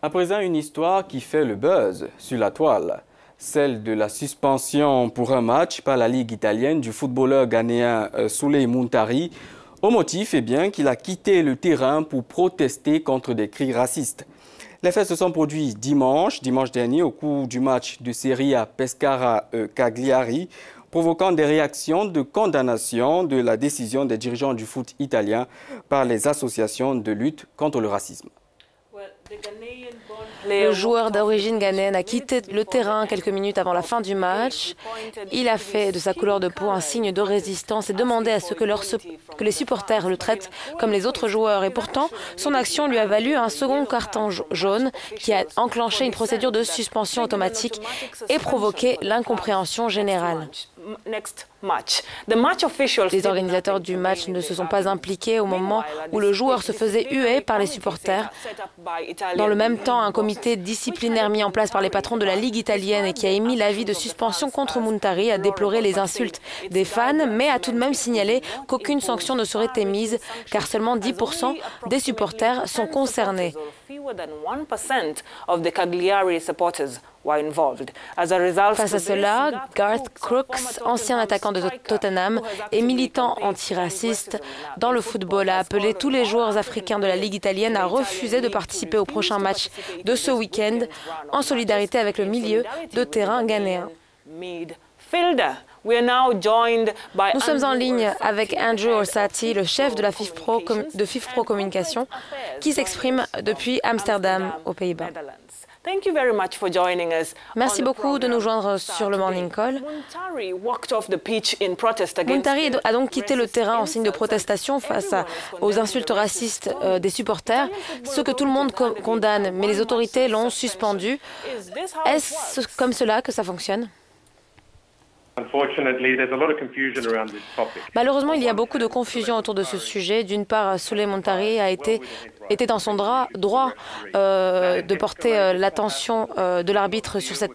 À présent, une histoire qui fait le buzz sur la toile. Celle de la suspension pour un match par la Ligue italienne du footballeur ghanéen Souley Muntari, au motif qu'il a quitté le terrain pour protester contre des cris racistes. Les faits se sont produits dimanche dernier, au cours du match de Serie A Pescara-Cagliari, provoquant des réactions de condamnation de la décision des dirigeants du foot italien par les associations de lutte contre le racisme. Le joueur d'origine ghanéenne a quitté le terrain quelques minutes avant la fin du match. Il a fait de sa couleur de peau un signe de résistance et demandé à ce que les supporters le traitent comme les autres joueurs. Et pourtant, son action lui a valu un second carton jaune qui a enclenché une procédure de suspension automatique et provoqué l'incompréhension générale. Les organisateurs du match ne se sont pas impliqués au moment où le joueur se faisait huer par les supporters. Dans le même temps, un comité disciplinaire mis en place par les patrons de la Ligue italienne et qui a émis l'avis de suspension contre Muntari a déploré les insultes des fans, mais a tout de même signalé qu'aucune sanction ne serait émise car seulement 10% des supporters sont concernés. Face à cela, Garth Crooks, ancien attaquant de Tottenham et militant antiraciste dans le football, a appelé tous les joueurs africains de la Ligue italienne à refuser de participer au prochain match de ce week-end en solidarité avec le milieu de terrain ghanéen. Nous sommes en ligne avec Andrew Orsatti, le chef de la FIFPro Communication, qui s'exprime depuis Amsterdam, aux Pays-Bas. Merci beaucoup de nous joindre sur le Morning Call. Muntari a donc quitté le terrain en signe de protestation face aux insultes racistes des supporters, ce que tout le monde condamne, mais les autorités l'ont suspendu. Est-ce comme cela que ça fonctionne ? Malheureusement, il y a beaucoup de confusion autour de ce sujet. D'une part, Souley Muntari était dans son droit de porter l'attention de l'arbitre sur ces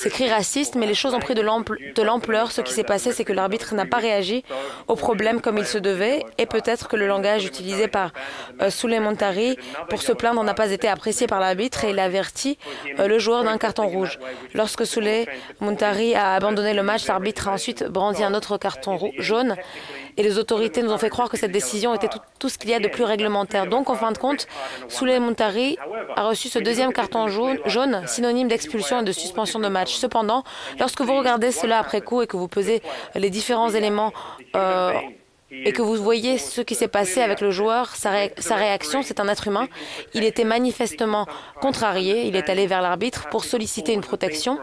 cris racistes, mais les choses ont pris de l'ampleur. Ce qui s'est passé, c'est que l'arbitre n'a pas réagi au problème comme il se devait, et peut-être que le langage utilisé par Souley Muntari pour se plaindre n'a pas été apprécié par l'arbitre et il a averti le joueur d'un carton rouge. Lorsque Souley Muntari a abandonné le match, l'arbitre a ensuite brandi un autre carton jaune et les autorités nous ont fait croire que cette décision était tout ce qu'il y a de plus réglementaire. Donc, en fin de compte, Souley Muntari a reçu ce deuxième carton jaune, synonyme d'expulsion et de suspension de match. Cependant, lorsque vous regardez cela après coup et que vous pesez les différents éléments et que vous voyez ce qui s'est passé avec le joueur, sa réaction, c'est un être humain. Il était manifestement contrarié, il est allé vers l'arbitre pour solliciter une protection,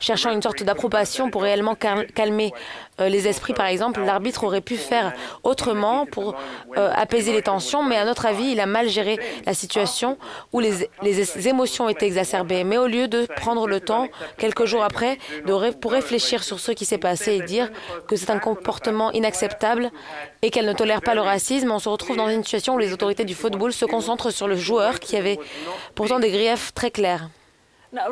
cherchant une sorte d'approbation pour réellement calmer les esprits, par exemple. L'arbitre aurait pu faire autrement pour apaiser les tensions, mais à notre avis, il a mal géré la situation où les émotions étaient exacerbées. Mais au lieu de prendre le temps, quelques jours après, pour réfléchir sur ce qui s'est passé et dire que c'est un comportement inacceptable et qu'elle ne tolère pas le racisme, on se retrouve dans une situation où les autorités du football se concentrent sur le joueur qui avait pourtant des griefs très clairs. Alors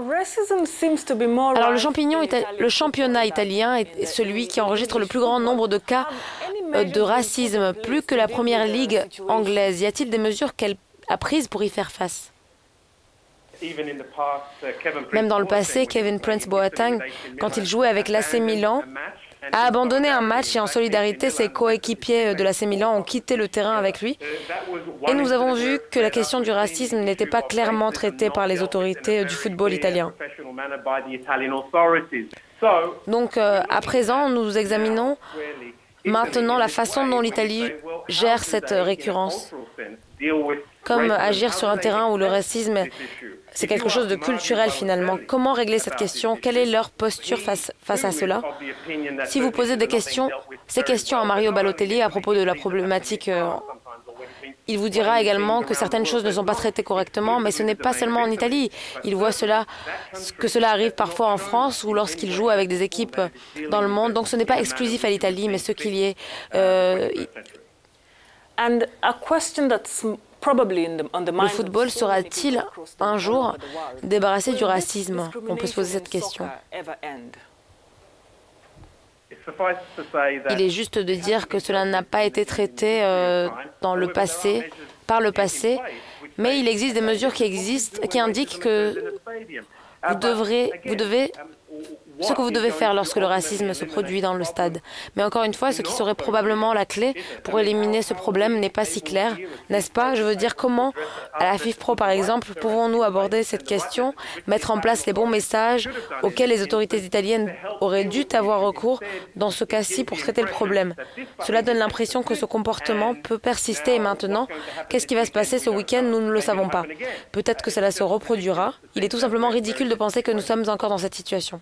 le championnat italien est celui qui enregistre le plus grand nombre de cas de racisme, plus que la première ligue anglaise. Y a-t-il des mesures qu'elle a prises pour y faire face ? Même dans le passé, Kevin Prince Boateng, quand il jouait avec l'AC Milan, a abandonné un match et en solidarité, ses coéquipiers de l'AC Milan ont quitté le terrain avec lui. Et nous avons vu que la question du racisme n'était pas clairement traitée par les autorités du football italien. Donc, à présent, nous examinons maintenant la façon dont l'Italie gère cette récurrence. Comme agir sur un terrain où le racisme, c'est quelque chose de culturel finalement. Comment régler cette question? Quelle est leur posture face à cela? Si vous posez ces questions à Mario Balotelli à propos de la problématique, il vous dira également que certaines choses ne sont pas traitées correctement, mais ce n'est pas seulement en Italie. Il voit que cela arrive parfois en France ou lorsqu'il joue avec des équipes dans le monde. Donc ce n'est pas exclusif à l'Italie, mais ce qu'il y est. Le football sera-t-il un jour débarrassé du racisme? On peut se poser cette question. Il est juste de dire que cela n'a pas été traité par le passé, Mais il existe des mesures qui indiquent que ce que vous devez faire lorsque le racisme se produit dans le stade. Mais encore une fois, ce qui serait probablement la clé pour éliminer ce problème n'est pas si clair, n'est-ce pas? Je veux dire, comment, à la FIFPro par exemple, pouvons-nous aborder cette question, mettre en place les bons messages auxquels les autorités italiennes auraient dû avoir recours dans ce cas-ci pour traiter le problème? Cela donne l'impression que ce comportement peut persister et maintenant, qu'est-ce qui va se passer ce week-end? Nous ne le savons pas. Peut-être que cela se reproduira. Il est tout simplement ridicule de penser que nous sommes encore dans cette situation.